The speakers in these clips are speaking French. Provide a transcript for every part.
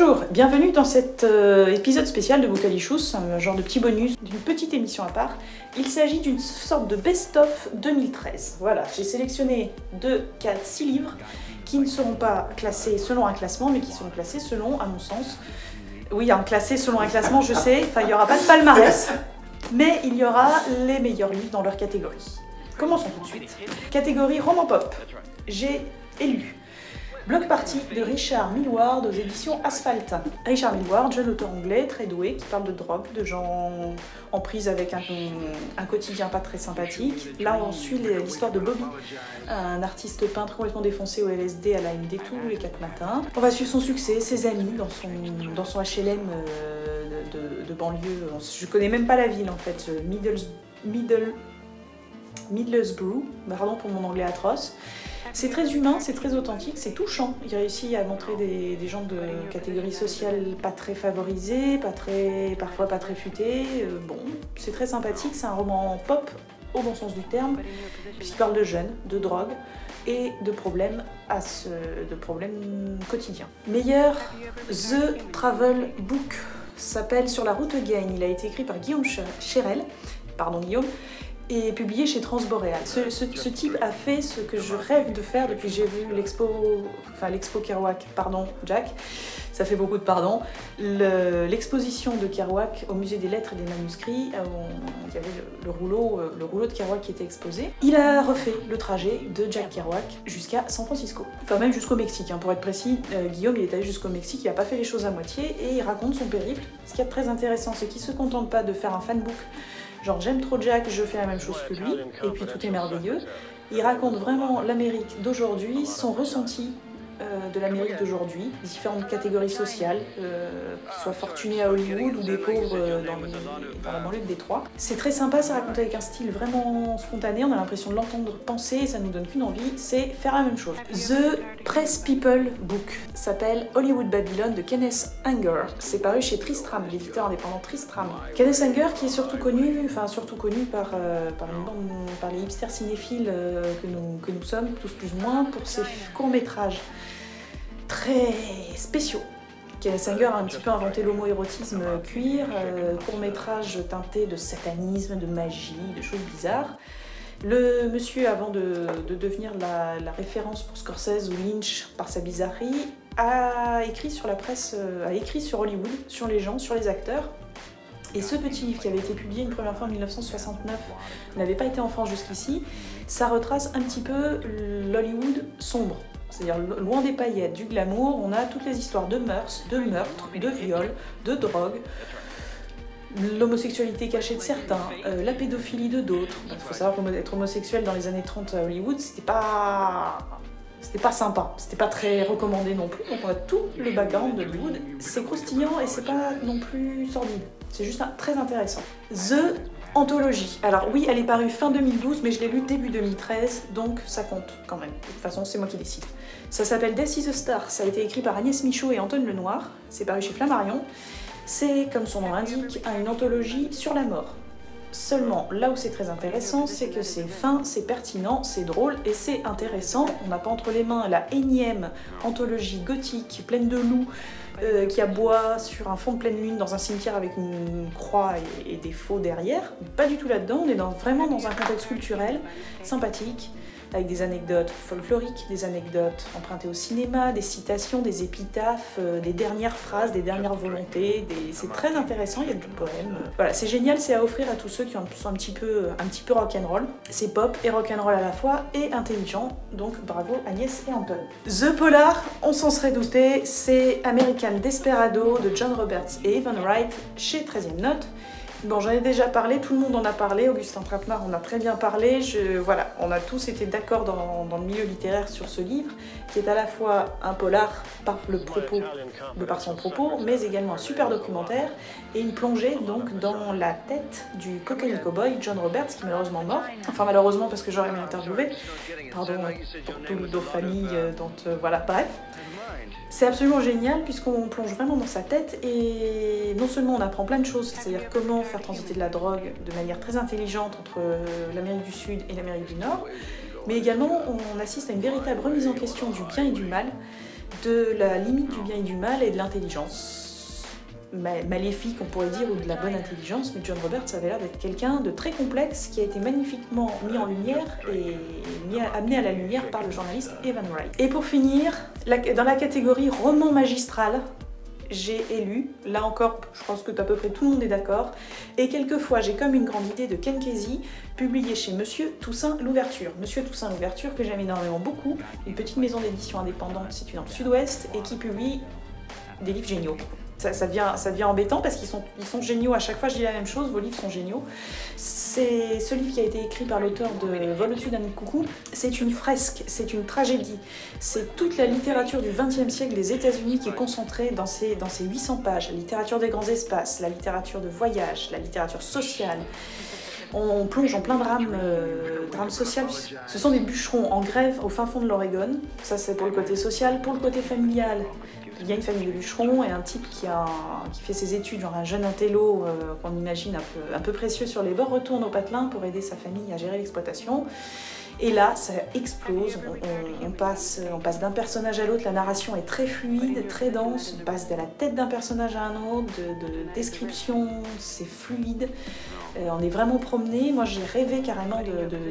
Bonjour, bienvenue dans cet épisode spécial de Bocalichous, un genre de petit bonus d'une petite émission à part. Il s'agit d'une sorte de best-of 2013. Voilà, j'ai sélectionné 2, 4, 6 livres qui ne seront pas classés selon un classement, mais qui seront classés selon, à mon sens, oui, classés selon un classement, je sais, enfin il n'y aura pas de palmarès, mais il y aura les meilleurs livres dans leur catégorie. Commençons tout de suite. Catégorie roman pop. J'ai élu Bloc Party de Richard Millward aux éditions Asphalt. Richard Millward, jeune auteur anglais, très doué, qui parle de drogue, de gens en prise avec un quotidien pas très sympathique. Là, on suit l'histoire de Bobby, un artiste peintre complètement défoncé au LSD à l'AMD tous les 4 matins. On va suivre son succès, ses amis, dans son HLM de banlieue. Je connais même pas la ville en fait, Middlesbrough, pardon pour mon anglais atroce. C'est très humain, c'est très authentique, c'est touchant. Il réussit à montrer des gens de catégorie sociale pas très favorisée, parfois pas très futés. Bon, c'est très sympathique, c'est un roman pop au bon sens du terme, puisqu'il parle de jeunes, de drogue et de problèmes quotidiens. Meilleur The Travel Book s'appelle Sur la route Gain. Il a été écrit par Guillaume Cherel, pardon Guillaume, et publié chez Transboréal. Ce type a fait ce que je rêve de faire depuis que j'ai vu l'expo Kerouac, pardon Jack, ça fait beaucoup de pardon, l'exposition de Kerouac au musée des lettres et des manuscrits, où il y avait le rouleau de Kerouac qui était exposé. Il a refait le trajet de Jack Kerouac jusqu'à San Francisco, enfin même jusqu'au Mexique, hein, pour être précis. Guillaume il est allé jusqu'au Mexique, il n'a pas fait les choses à moitié et il raconte son périple. Ce qui est très intéressant, c'est qu'il ne se contente pas de faire un fanbook genre j'aime trop Jack, je fais la même chose que lui, et puis tout est merveilleux. Il raconte vraiment l'Amérique d'aujourd'hui, son ressenti de l'Amérique d'aujourd'hui, différentes catégories sociales, qu'ils soient fortunés à Hollywood ou des pauvres dans la banlieue de Détroit. C'est très sympa, c'est raconté avec un style vraiment spontané, on a l'impression de l'entendre penser et ça nous donne qu'une envie, c'est faire la même chose. The Press People Book s'appelle Hollywood Babylon de Kenneth Anger. C'est paru chez Tristram, l'éditeur indépendant Tristram. Kenneth Anger qui est surtout connu par les hipsters cinéphiles que nous sommes, tous plus ou moins, pour ses courts-métrages très spéciaux. Kenneth Anger a un petit peu inventé l'homo-érotisme queer, court-métrage teinté de satanisme, de magie, de choses bizarres. Le monsieur, avant de devenir la référence pour Scorsese ou Lynch par sa bizarrerie, a écrit sur la presse, a écrit sur Hollywood, sur les gens, sur les acteurs. Et ce petit livre qui avait été publié une première fois en 1969 n'avait pas été en France jusqu'ici. Ça retrace un petit peu l'Hollywood sombre. C'est-à-dire loin des paillettes, du glamour, on a toutes les histoires de mœurs, de meurtres, de viols, de drogue, l'homosexualité cachée de certains, la pédophilie de d'autres. Il faut savoir qu'être homosexuel dans les années 30 à Hollywood, c'était pas sympa, c'était pas très recommandé non plus. Donc on a tout le background d'Hollywood. C'est croustillant et c'est pas non plus sordide. C'est juste très intéressant. The Anthologie. Alors oui, elle est parue fin 2012, mais je l'ai lu début 2013, donc ça compte quand même. De toute façon, c'est moi qui décide. Ça s'appelle Death is a Star, ça a été écrit par Agnès Michaud et Antoine Lenoir. C'est paru chez Flammarion. C'est, comme son nom l'indique, une anthologie sur la mort. Seulement, là où c'est très intéressant, c'est que c'est fin, c'est pertinent, c'est drôle et c'est intéressant. On n'a pas entre les mains la énième anthologie gothique pleine de loups qui aboie sur un fond de pleine lune dans un cimetière avec une croix et des faux derrière. Pas du tout là-dedans, on est vraiment dans un contexte culturel, sympathique, avec des anecdotes folkloriques, des anecdotes empruntées au cinéma, des citations, des épitaphes, des dernières phrases, des dernières volontés. C'est très intéressant, il y a du poème. Voilà, c'est génial, c'est à offrir à tous ceux qui sont un petit peu rock'n'roll. C'est pop et rock'n'roll à la fois et intelligent, donc bravo Agnès et Anton. The Polar, on s'en serait douté, c'est American Desperado de John Roberts et Evan Wright chez 13e Note. Bon, j'en ai déjà parlé, tout le monde en a parlé, Augustin Trapenard en a très bien parlé, voilà, on a tous été d'accord dans le milieu littéraire sur ce livre, qui est à la fois un polar par son propos, mais également un super documentaire, et une plongée donc dans la tête du cocaine cowboy John Roberts, qui est malheureusement mort, enfin malheureusement parce que j'aurais aimé l'interviewer, pardon pour toutes nos familles, voilà, bref. C'est absolument génial puisqu'on plonge vraiment dans sa tête et non seulement on apprend plein de choses, c'est-à-dire comment faire transiter de la drogue de manière très intelligente entre l'Amérique du Sud et l'Amérique du Nord, mais également on assiste à une véritable remise en question du bien et du mal, de la limite du bien et du mal et de l'intelligence. Maléfique on pourrait dire, ou de la bonne intelligence, mais John Roberts avait l'air d'être quelqu'un de très complexe qui a été magnifiquement mis en lumière et amené à la lumière par le journaliste Evan Wright. Et pour finir, dans la catégorie roman magistral, j'ai élu, là encore je pense que à peu près tout le monde est d'accord, et quelquefois j'ai comme une grande idée de Ken Kesey, publié chez Monsieur Toussaint Louverture. Monsieur Toussaint Louverture que j'aime énormément beaucoup, une petite maison d'édition indépendante située dans le sud-ouest et qui publie des livres géniaux. Ça devient embêtant parce qu'ils sont géniaux à chaque fois, je dis la même chose, vos livres sont géniaux. C'est ce livre qui a été écrit par l'auteur de Vol au-dessus d'un nid de coucou. C'est une fresque, c'est une tragédie. C'est toute la littérature du XXe siècle des États-Unis qui est concentrée dans ces 800 pages. La littérature des grands espaces, la littérature de voyage, la littérature sociale. On plonge en plein drame social. Ce sont des bûcherons en grève au fin fond de l'Oregon. Ça c'est pour le côté social. Pour le côté familial, il y a une famille de bûcherons et un type qui fait ses études, genre un jeune intello qu'on imagine un peu précieux sur les bords, retourne au patelin pour aider sa famille à gérer l'exploitation. Et là, ça explose, on passe d'un personnage à l'autre, la narration est très fluide, très dense, on passe de la tête d'un personnage à un autre, de description, c'est fluide. On est vraiment promené, moi j'ai rêvé carrément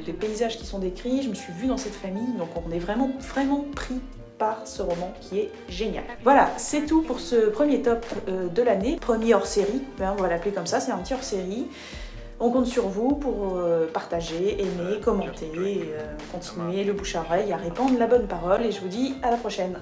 des paysages qui sont décrits, je me suis vue dans cette famille, donc on est vraiment pris par ce roman qui est génial. Voilà, c'est tout pour ce premier top de l'année, premier hors-série, on va l'appeler comme ça, c'est un petit hors-série. On compte sur vous pour partager, aimer, commenter, continuer le bouche à oreille à répandre la bonne parole et je vous dis à la prochaine.